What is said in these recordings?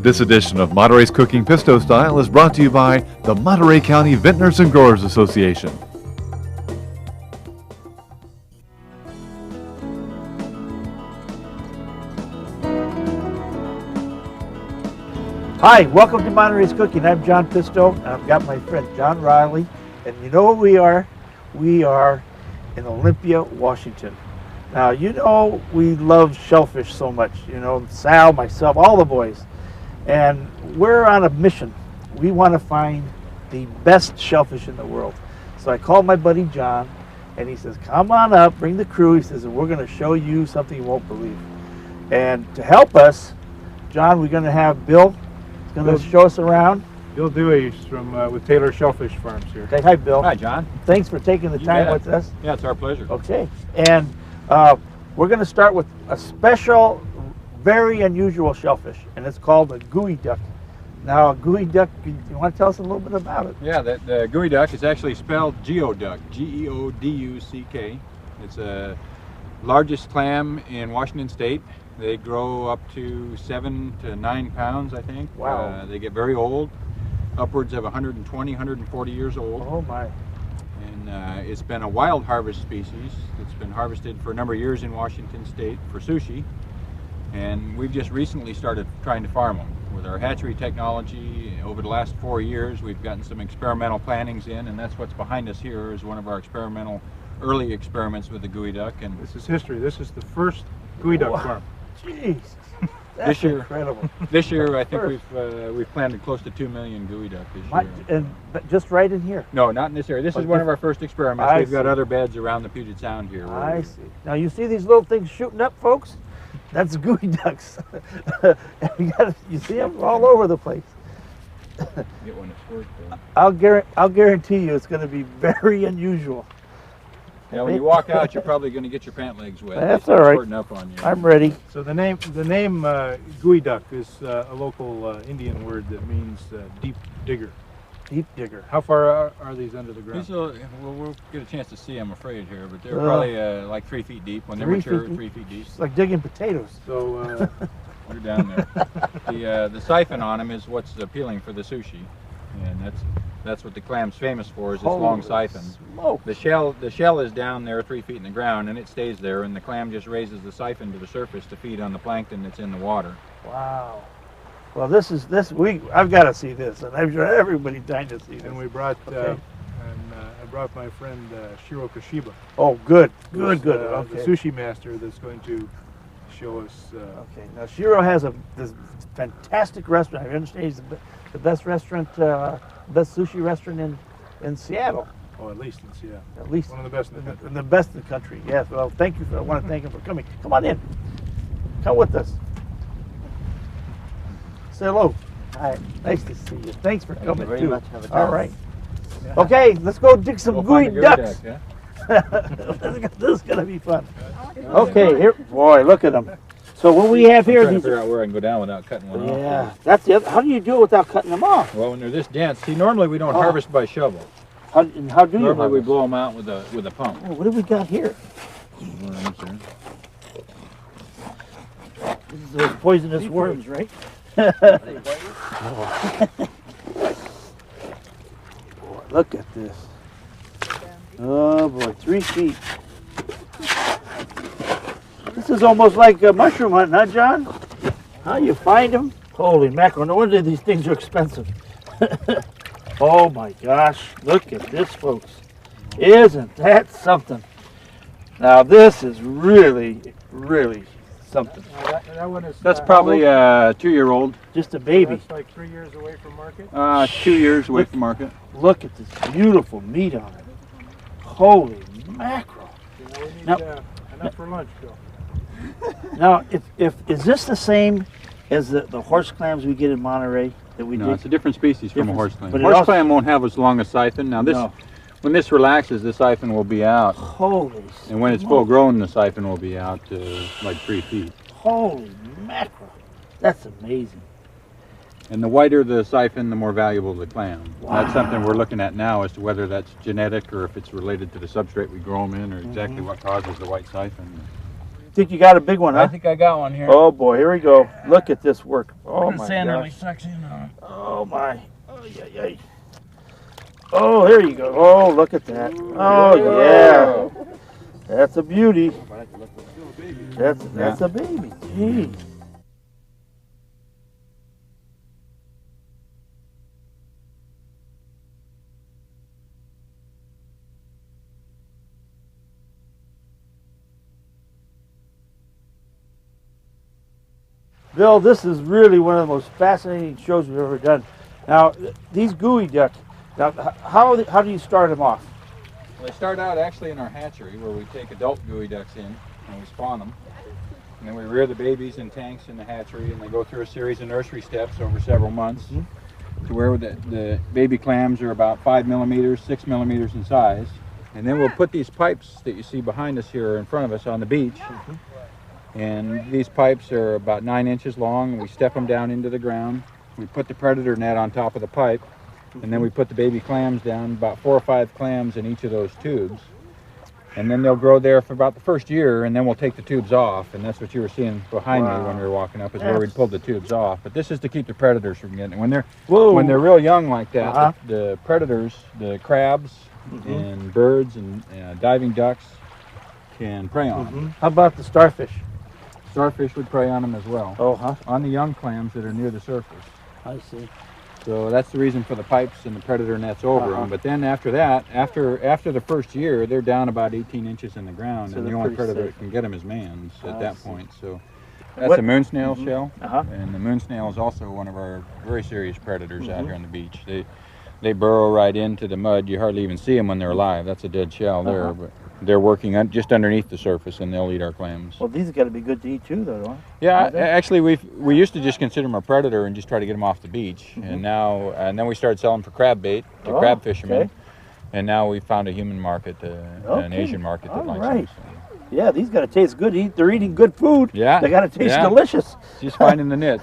This edition of Monterey's Cooking Pisto Style is brought to you by the Monterey County Vintners and Growers Association. Hi, welcome to Monterey's Cooking. I'm John Pisto, and I've got my friend John Rowley, and you know where we are? We are in Olympia, Washington. Now, you know we love shellfish so much, you know, Sal, myself, all the boys. And we're on a mission. We want to find the best shellfish in the world. So I called my buddy John, and he says, come on up, bring the crew. He says, we're going to show you something you won't believe. And to help us, John, we're going to have Bill. He's going to show us around. Bill Dewey's from with Taylor Shellfish Farms here. Okay, hi, Bill. Hi, John. Thanks for taking the time with us. Yeah, it's our pleasure. Okay, and we're going to start with a special, very unusual shellfish, and it's called a geoduck. Now, a geoduck, you want to tell us a little bit about it? Yeah, the geoduck is actually spelled Geoduck, G-E-O-D-U-C-K. It's the largest clam in Washington State. They grow up to 7 to 9 pounds, I think. Wow. They get very old, upwards of 120, 140 years old. Oh my. And it's been a wild harvest species. It's been harvested for a number of years in Washington State for sushi. And we've just recently started trying to farm them. With our hatchery technology, over the last 4 years, we've gotten some experimental plantings in, and that's what's behind us here is one of our experimental, early experiments with the geoduck. And this is history. This is the first geoduck farm. Jeez, that's incredible. This year, I think we've planted close to 2 million geoduck this year. And just right in here? No, not in this area. This is one of our first experiments. We've got other beds around the Puget Sound here. I see. Now you see these little things shooting up, folks? That's geoducks. You see them all over the place. Get one to squirt, though. I'll guarantee you it's going to be very unusual. Yeah, when you walk out, you're probably going to get your pant legs wet. That's all right. Squirting up on you. I'm ready. So the name geoduck is a local Indian word that means deep digger. Deep digger. How far are these under the ground? We'll get a chance to see, I'm afraid, here, but they're probably like 3 feet deep. When they're mature, 3 feet deep. It's like digging potatoes. So they're down there. The siphon on them is what's appealing for the sushi, and that's what the clam's famous for, is its long siphon. Smoke. The shell is down there 3 feet in the ground, and it stays there, and the clam just raises the siphon to the surface to feed on the plankton that's in the water. Wow. Well, I've got to see this, and I'm sure everybody's dying to see this. and we brought I brought my friend Shiro Kashiba. Oh, good. The sushi master that's going to show us. Okay. Now Shiro has this fantastic restaurant. I understand he's the best restaurant, best sushi restaurant in Seattle. Oh, at least in Seattle. At least one of the best in the country. The best in the country. Yes. Well, thank you. I want to thank him for coming. Come on in. Come with us. Say hello. Hi. Nice to see you. Thanks for coming very too. much. Have a All time. right. Okay, let's go dig some geoducks. Yeah? This is gonna be fun. Okay, here, boy, look at them. So what we have here, I'm trying to these. figure out where I can go down without cutting one off. Yeah, that's the other. How do you do it without cutting them off? Well, when they're this dense, see, normally we don't harvest by shovel. How do you? Normally we harvest? blow them out with a pump. Oh, what do we got here? Worms This is those poisonous worms, right? Boy, look at this. Oh boy, 3 feet. This is almost like a mushroom hunting, huh, John? How you find them? Holy mackerel, no wonder these things are expensive. Oh my gosh, look at this, folks. Isn't that something? Now this is really, really something. That one is. That's probably a 2-year-old. Just a baby. That's like 3 years away from market. 2 years away from market. Look at this beautiful meat on it. Holy mackerel. We need Now- enough for lunch, Bill. Now, is this the same as the horse clams we get in Monterey that we No, did? it's a different species from a Different- horse clam. but it Horse also- clam won't have as long a siphon. Now this, No. when this relaxes, the siphon will be out, Holy and when it's smoke. full grown, the siphon will be out to like 3 feet. Holy mackerel. That's amazing. And the whiter the siphon, the more valuable the clam. Wow. That's something we're looking at now as to whether that's genetic or if it's related to the substrate we grow them in or exactly what causes the white siphon. think you got a big one, huh? I think I got one here. Oh boy, here we go. Look at this work. Oh I'm my sander my gosh. suction on. Oh my. Oh yeah, yeah. Oh, here you go. Oh, look at that. Oh yeah. That's a beauty. That's a baby. Gee. Bill, this is really one of the most fascinating shows we've ever done. Now, these geoduck, now how do you start them off? Well, they start out actually in our hatchery where we take adult geoducks in and we spawn them. And then we rear the babies in tanks in the hatchery, and they go through a series of nursery steps over several months to where the baby clams are about 5 millimeters, 6 millimeters in size. And then we'll put these pipes that you see behind us here in front of us on the beach. And these pipes are about 9 inches long, and we step them down into the ground. We put the predator net on top of the pipe, and then we put the baby clams down, about 4 or 5 clams in each of those tubes. And then they'll grow there for about the first year, and then we'll take the tubes off, and that's what you were seeing behind me when we were walking up, is where we'd pull the tubes off. But this is to keep the predators from getting it. When they're real young like that, the predators, the crabs and birds and diving ducks can prey on them. How about the starfish? Starfish would prey on them as well. Oh, huh? On the young clams that are near the surface. I see. So that's the reason for the pipes and the predator nets over them. But then after that, after the first year, they're down about 18 inches in the ground, So and the they're only pretty predator safe. that can get them is mans at that see. point. So that's What- a moon snail shell, Uh-huh. and the moon snail is also one of our very serious predators out here on the beach. They burrow right into the mud. You hardly even see them when they're alive. That's a dead shell there, but they're working just underneath the surface, and they'll eat our clams. Well, these have got to be good to eat too, though, don't they? Yeah, Aren't they? actually, we used to just consider them a predator and just try to get them off the beach, and then we started selling for crab bait to crab fishermen, okay. and now we found a human market, an Asian market that likes them. So. Yeah, these got to taste good. They're eating good food. Yeah, They got to taste yeah. delicious. Just finding the niche.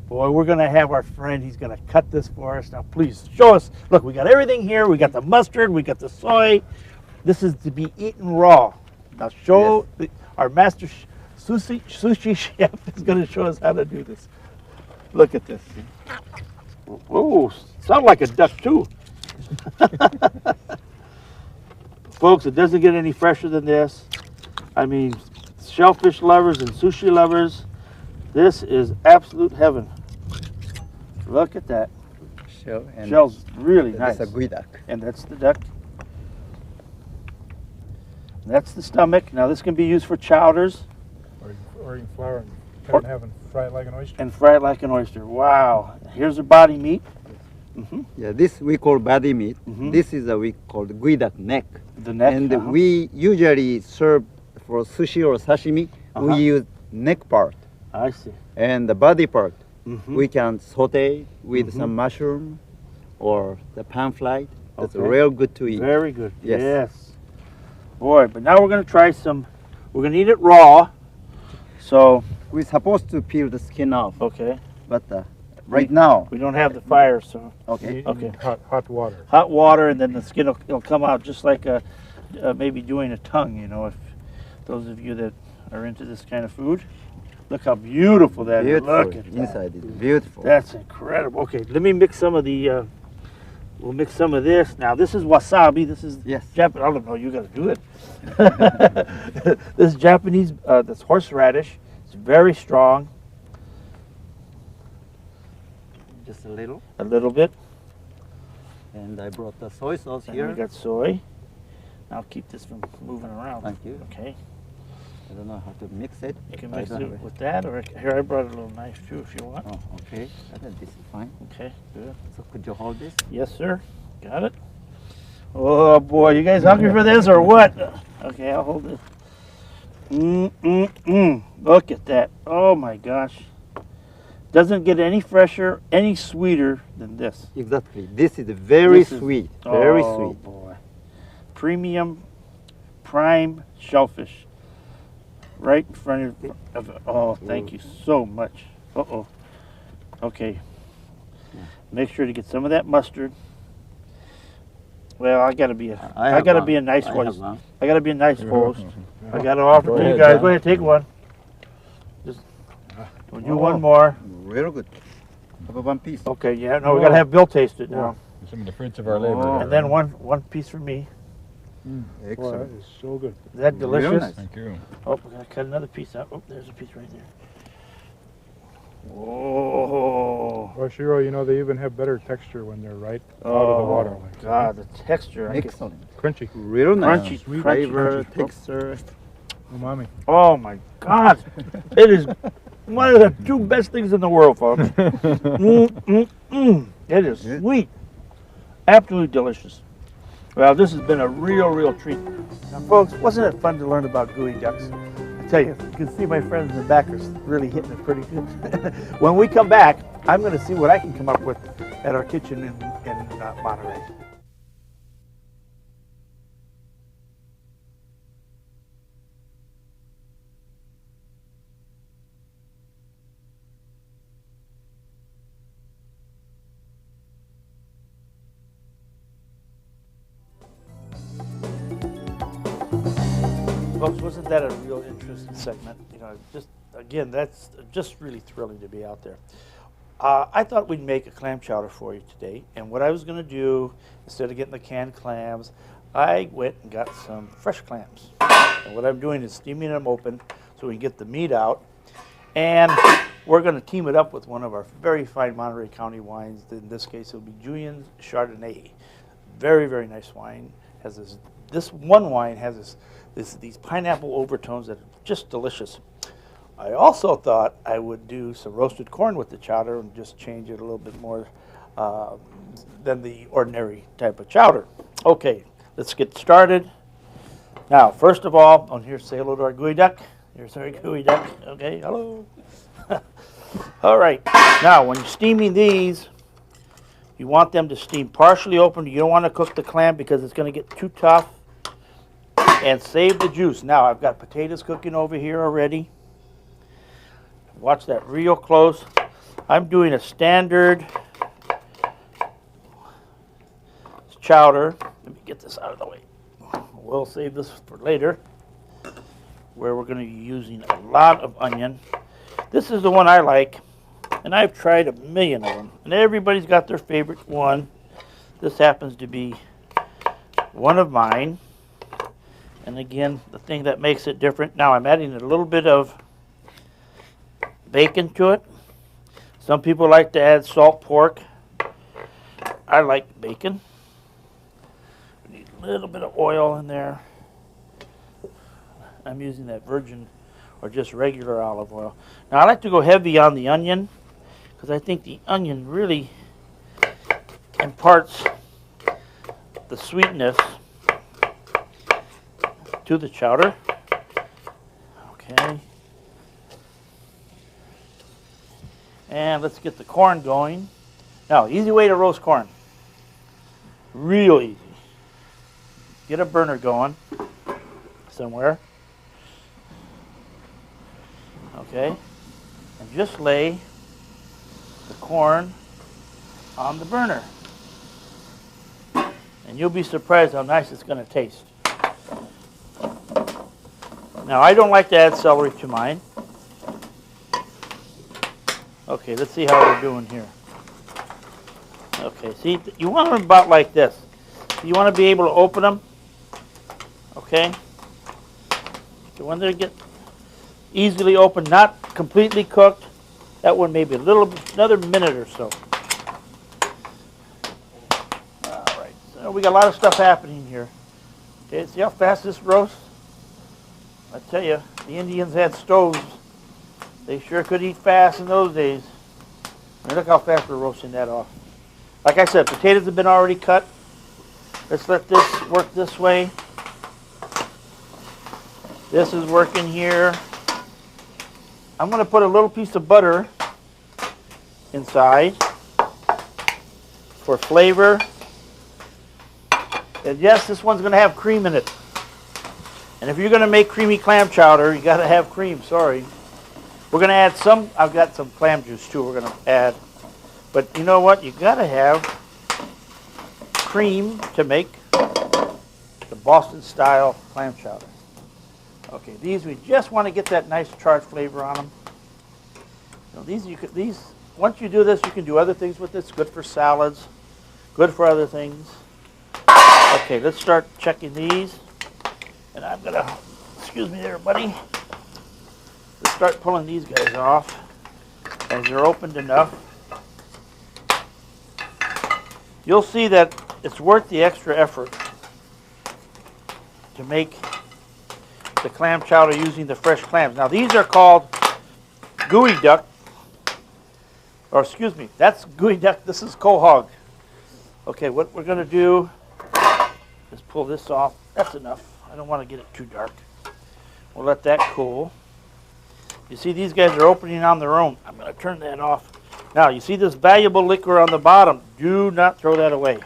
Boy, we're going to have our friend. He's going to cut this for us. Now, please show us. Look, we got everything here. We got the mustard. We got the soy. This is to be eaten raw. Now, show our master sushi chef is going to show us how to do this. Look at this. Oh, sound like a duck too. Folks, it doesn't get any fresher than this. I mean, shellfish lovers and sushi lovers, this is absolute heaven. Look at that. Shell's really nice. That's a geoduck. And that's the duck. That's the stomach. Now this can be used for chowders Or you can flour and cut it in half and fry it like an oyster. and fry it like an oyster. Wow. Here's the body meat. Yeah, this we call body meat. Mhm. This is we call the geoduck neck. The neck. And we usually serve for sushi or sashimi. We use neck part I see. and the body part. Mhm. We can saute with some mushroom or the pan fried. That's Okay. real good to eat. Very good. Yes. Yes. Boy, but now we're going to try some. We're going to eat it raw. So, We're supposed to peel the skin off, okay. but right now, We don't have the fire, so okay. Okay. Hot water. hot water, and then the skin will come out just like maybe doing a tongue. You know, if those of you that are into this kind of food, look how beautiful that is. Beautiful. Look at that. Inside is beautiful. That's incredible. Okay, let me mix some of the. We'll mix some of this. Now this is wasabi. This is Yes. Japanese. I don't know. You got to do it. This is Japanese. That's horseradish. It's very strong. Just a little. A little bit. And I brought the soy sauce And here. we got soy. I'll keep this from moving around. Thank you. Okay. I don't know how to mix it. You can but I mix don't it have with that, or here I brought a little knife too, if you want. Oh, okay. I think this is fine. Okay. Good. So could you hold this? Yes, sir. Got it. Oh boy, you guys hungry for this or what? Okay, I'll hold it. Look at that. Oh my gosh. Doesn't get any fresher, any sweeter than this. Exactly. This is very This is- sweet. Very Oh sweet. boy. Premium, prime shellfish. Right in front of oh, thank you so much. Uh-oh. Okay. Make sure to get some of that mustard. Well, I gotta be I I have gotta one. be a nice I one. have one. I gotta be a nice host. I gotta offer to you ahead, guys. John. Go ahead, take one. Just we'll do Oh. one more. Real good. Have one piece. Okay, yeah. No, we gotta have Bill taste it now, Some of the fruits of our labor. Oh. here, and then right? one piece for me. Boy, that Excellent. is so good. Is that Real delicious? nice. Thank you. Oh, we're gonna cut another piece out. Oh, there's a piece right there. Oh, Well, Shiro, you know, they even have better texture when they're right out of the water. Like God, the texture. I can- Excellent. Crunchy. Real nice. Crunchy, Sweet Flavor, crunchy. texture. Umami. Oh my God, it is one of the two best things in the world, folks. It is Yeah. sweet, absolutely delicious. Well, this has been a real treat. Now, folks, wasn't it fun to learn about gooey ducks? I tell you, you can see my friends in the back are really hitting it pretty good. When we come back, I'm going to see what I can come up with at our kitchen in Monterey. Folks, wasn't that a real interesting segment? You know, just again, that's just really thrilling to be out there. I thought we'd make a clam chowder for you today, and what I was going to do, instead of getting the canned clams, I went and got some fresh clams. And what I'm doing is steaming them open so we can get the meat out, and we're going to team it up with one of our very fine Monterey County wines. In this case, it'll be Julien's Chardonnay. Very nice wine. Has this one wine has these pineapple overtones that are just delicious. I also thought I would do some roasted corn with the chowder and just change it a little bit more than the ordinary type of chowder. Okay, let's get started. Now, first of all, here's say hello to our gooey duck. Here's our gooey duck. Okay, hello. All right, now when you're steaming these, you want them to steam partially open. You don't want to cook the clam because it's going to get too tough. And save the juice. Now I've got potatoes cooking over here already. Watch that real close. I'm doing a standard chowder. Let me get this out of the way. We'll save this for later, where we're going to be using a lot of onion. This is the one I like, and I've tried a million of them, and everybody's got their favorite one. This happens to be one of mine. And again, the thing that makes it different, now I'm adding a little bit of bacon to it. Some people like to add salt pork. I like bacon. We need a little bit of oil in there. I'm using that virgin or just regular olive oil. Now I like to go heavy on the onion because I think the onion really imparts the sweetness to the chowder. Okay. And let's get the corn going. Now, easy way to roast corn. Real easy. Get a burner going somewhere. Okay. And just lay the corn on the burner. And you'll be surprised how nice it's going to taste. Now, I don't like to add celery to mine. Okay, let's see how we're doing here. Okay, see, you want them about like this. You want to be able to open them. Okay? So when they get easily open, not completely cooked, that one maybe another minute or so. All right, so we got a lot of stuff happening here. Okay, see how fast this roasts? I tell you, the Indians had stoves. They sure could eat fast in those days. And look how fast we're roasting that off. Like I said, potatoes have been already cut. Let's let this work this way. This is working here. I'm going to put a little piece of butter inside for flavor. And yes, this one's going to have cream in it. And if you're going to make creamy clam chowder, you got to have cream, sorry. We're going to add some, I've got some clam juice too we're going to add. But you know what? You got to have cream to make the Boston style clam chowder. Okay, these we just want to get that nice charred flavor on them. You know, these once you do this, you can do other things with this. Good for salads, good for other things. Okay, let's start checking these. And I'm gonna, excuse me there, buddy. Let's start pulling these guys off as they're opened enough. You'll see that it's worth the extra effort to make the clam chowder using the fresh clams. Now these are called Geoduck, or excuse me, that's Geoduck, this is quahog. Okay, what we're gonna do is pull this off. That's enough. I don't want to get it too dark. We'll let that cool. You see these guys are opening on their own. I'm gonna turn that off. Now you see this valuable liquor on the bottom. Do not throw that away.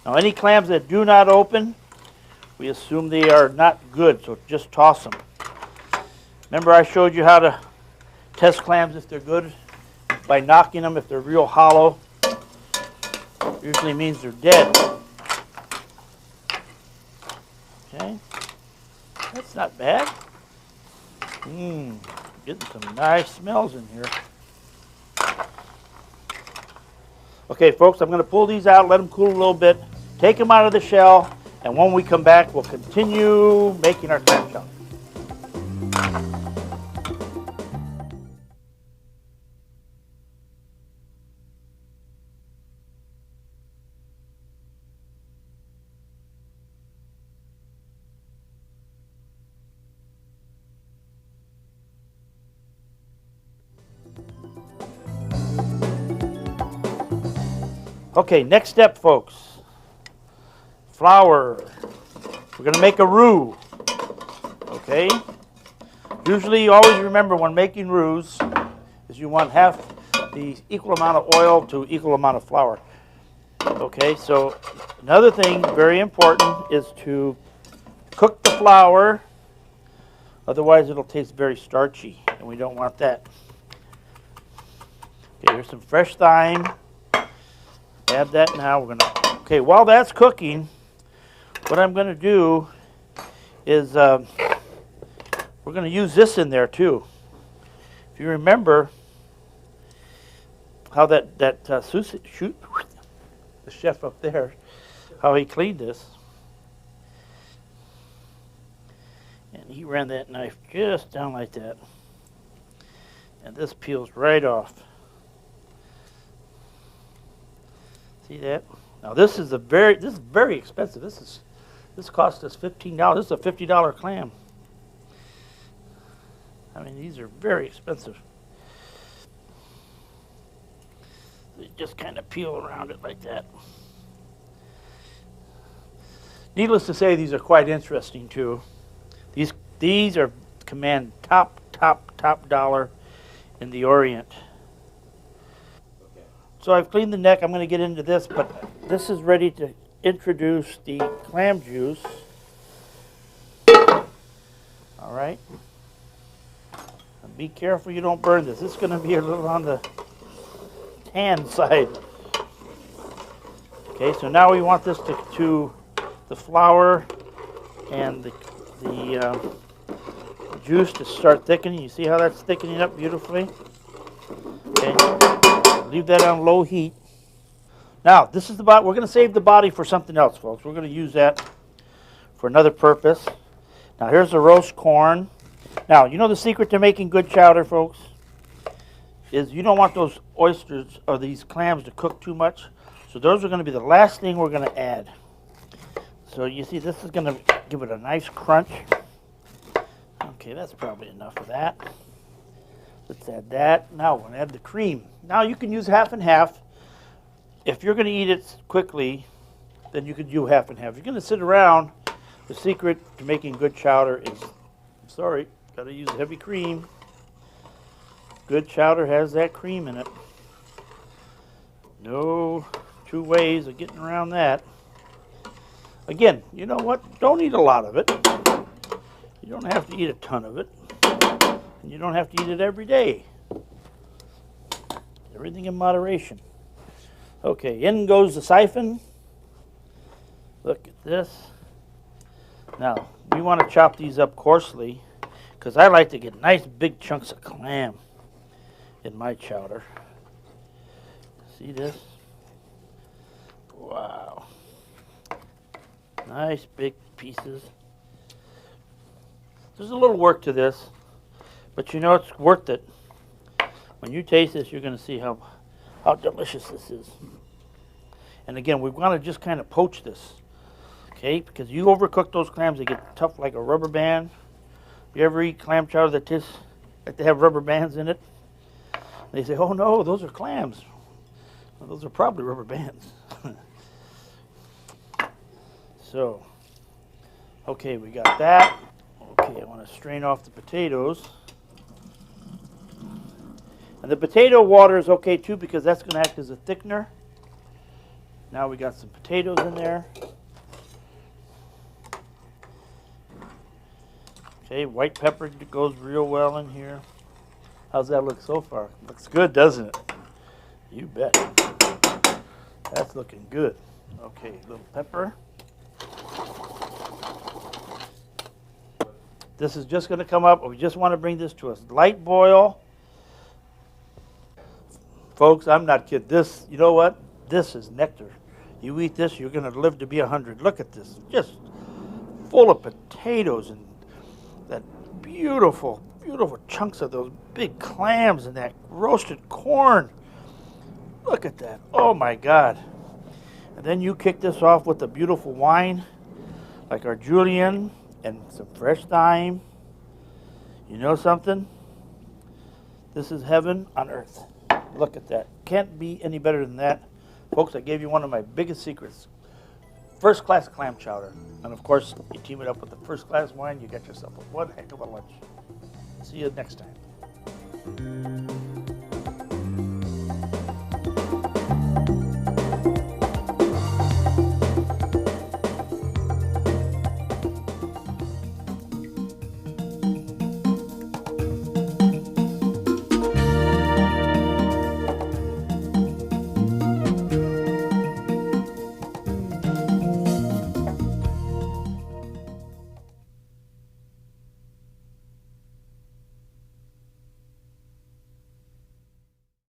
Now any clams that do not open, we assume they are not good, so just toss them. Remember I showed you how to test clams if they're good by knocking them. If they're real hollow, usually means they're dead. Okay, that's not bad. Getting some nice smells in here. Okay, folks, I'm going to pull these out, let them cool a little bit, take them out of the shell, and when we come back, we'll continue making our clam chowder. Okay, next step, folks. Flour. We're going to make a roux. Okay? Usually you always remember when making roux is you want half the equal amount of oil to equal amount of flour. Okay, so another thing very important is to cook the flour, otherwise it'll taste very starchy and we don't want that. Okay, here's some fresh thyme. Add that now. We're gonna. Okay, while that's cooking, what I'm gonna do is we're gonna use this in there too. If you remember how the chef up there, how he cleaned this, and he ran that knife just down like that, and this peels right off. See that? Now this is very expensive. This cost us $15. This is a $50 clam. I mean, these are very expensive. You just kind of peel around it like that. Needless to say, these are quite interesting too. These are command top dollar in the Orient. So I've cleaned the neck. I'm going to get into this, but this is ready to introduce the clam juice. All right. And be careful you don't burn this. This is going to be a little on the tan side. Okay, so now we want this to the flour and the juice to start thickening. You see how that's thickening up beautifully? Okay. Leave that on low heat. Now, this is we're going to save the body for something else, folks. We're going to use that for another purpose. Now, here's the roast corn. Now, you know the secret to making good chowder, folks, is you don't want those oysters or these clams to cook too much. So those are going to be the last thing we're going to add. So you see, this is going to give it a nice crunch. Okay, that's probably enough of that. Let's add that. Now we're going to add the cream. Now you can use half and half. If you're going to eat it quickly, then you could do half and half. If you're going to sit around, the secret to making good chowder is, sorry, got to use heavy cream. Good chowder has that cream in it. No two ways of getting around that. Again, you know what? Don't eat a lot of it. You don't have to eat a ton of it. And you don't have to eat it every day. Everything in moderation. Okay, in goes the siphon. Look at this. Now, we want to chop these up coarsely because I like to get nice big chunks of clam in my chowder. See this? Wow. Nice big pieces. There's a little work to this, but you know it's worth it. When you taste this, you're going to see how delicious this is. And again, we want to just kind of poach this, okay? Because you overcook those clams, they get tough like a rubber band. You ever eat clam chowder that tastes like they have rubber bands in it? They say, oh no, those are clams. Well, those are probably rubber bands. So, okay, we got that. Okay, I want to strain off the potatoes. And the potato water is okay too because that's going to act as a thickener. Now we got some potatoes in there. Okay, white pepper goes real well in here. How's that look so far? Looks good, doesn't it? You bet. That's looking good. Okay, a little pepper. This is just going to come up. We just want to bring this to a light boil. Folks, I'm not kidding. This, you know what? This is nectar. You eat this, you're going to live to be 100. Look at this. Just full of potatoes and that beautiful, beautiful chunks of those big clams and that roasted corn. Look at that. Oh, my God. And then you kick this off with a beautiful wine like our Julian and some fresh thyme. You know something? This is heaven on earth. Look at that. Can't be any better than that. Folks, I gave you one of my biggest secrets. First class clam chowder. And of course, you team it up with the first class wine, you get yourself one heck of a lunch. See you next time.